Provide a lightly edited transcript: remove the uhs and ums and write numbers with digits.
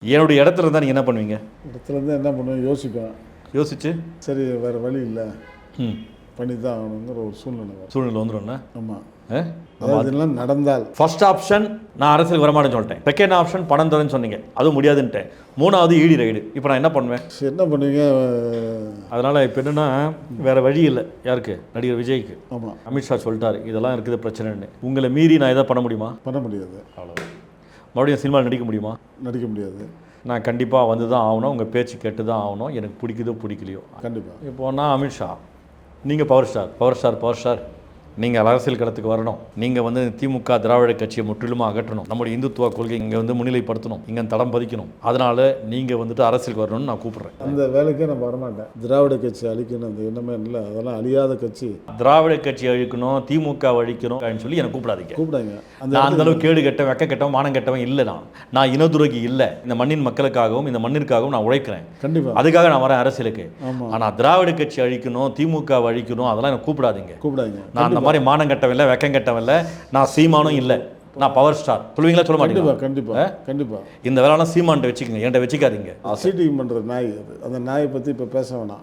என்னுடைய இடத்துல இருந்தால் நீங்கள் என்ன பண்ணுவீங்க? இடத்துலேருந்து என்ன பண்ணுவேன் யோசிப்பேன். யோசிச்சு சரி வேறு வழி இல்லை, ம் பண்ணி தான் ஆகணுங்கிற ஒரு சூழ்நிலை வரும். சூழ்நிலை வந்துடும்ண்ணா. ஆமாம், இதெல்லாம் நடந்தால். ஃபர்ஸ்ட் ஆப்ஷன் நான் அரசியல் வரமாட்டேன்னு சொல்லிட்டேன். செகண்ட் ஆப்ஷன் பணம் தரேன்னு சொன்னீங்க, அதுவும் முடியாதுன்ட்டேன். மூணாவது ஈடி ரைடு. இப்போ நான் என்ன பண்ணுவேன்? என்ன பண்ணுவீங்க? அதனால் இப்போ என்னென்னா வேறு வழி இல்லை. யாருக்கு? நடிகர் விஜய்க்கு. ஆமாம், அமித்ஷா சொல்லிட்டாரு இதெல்லாம் இருக்குது பிரச்சனைன்னு. உங்களை மீறி நான் எதாவது பண்ண முடியுமா? பண்ண முடியாது. அவ்வளோ. மறுபடியும் சினிமாவில் நடிக்க முடியுமா? நடிக்க முடியாது. நான் கண்டிப்பாக வந்து தான் ஆகணும், உங்கள் பேச்சு கேட்டு தான் ஆகணும், எனக்கு பிடிக்குதோ பிடிக்கலையோ. கண்டிப்பாக. இப்போ நான் அமித்ஷா, நீங்கள் பவர் ஸ்டார், நீங்கள் அரசியல் களத்துக்கு வரணும். நீங்கள் வந்து திமுக திராவிட கட்சியை முற்றிலுமாக அகற்றணும். நம்முடைய இந்துத்துவ கொள்கை இங்கே வந்து முன்னிலைப்படுத்தணும், இங்கே தடம் பதிக்கணும். அதனால் நீங்கள் வந்துட்டு அரசியலுக்கு வரணும்னு நான் கூப்பிட்றேன். அந்த வேலைக்கே நான் வரமாட்டேன். திராவிட கட்சி அழிக்கணும் அந்த எண்ணமே இல்லை. அதெல்லாம் அழியாத கட்சி. திராவிட கட்சி அழிக்கணும், திமுக அழிக்கணும் அப்படின்னு சொல்லி எனக்கு கூப்பிடாதீங்க. கூப்பிடாங்க. நான் அந்தளவு கேடு கெட்டவன், வெக்க கெட்டவன், மானம் கெட்டவன் இல்லை. நான் இனதுரோகி இல்லை. இந்த மண்ணின் மக்களுக்காகவும் இந்த மண்ணிற்காகவும் நான் உழைக்கிறேன். கண்டிப்பாக. அதுக்காக நான் வரேன் அரசியலுக்கு. ஆமாம். ஆனால் திராவிட கட்சி அழிக்கணும், திமுக அழிக்கணும், அதெல்லாம் எனக்கு கூப்பிடாதீங்க. நான் அந்த மாதிரி மானம் கட்டவில்லை, வெக்கம் கட்டவில்லை. நான் சீமானும் இல்லை. நான் பவர் ஸ்டார். சொல்லுவீங்களா? சொல்ல மாட்டீங்களா? கண்டிப்பாக. இந்த வேலைலாம் சீமான்ட்ட வச்சுக்கோங்க, என்கிட்ட வச்சுக்காதீங்க. சீட்டிங் பண்ணுற நாய் அது. அந்த நாயை பற்றி இப்போ பேச வேணாம்.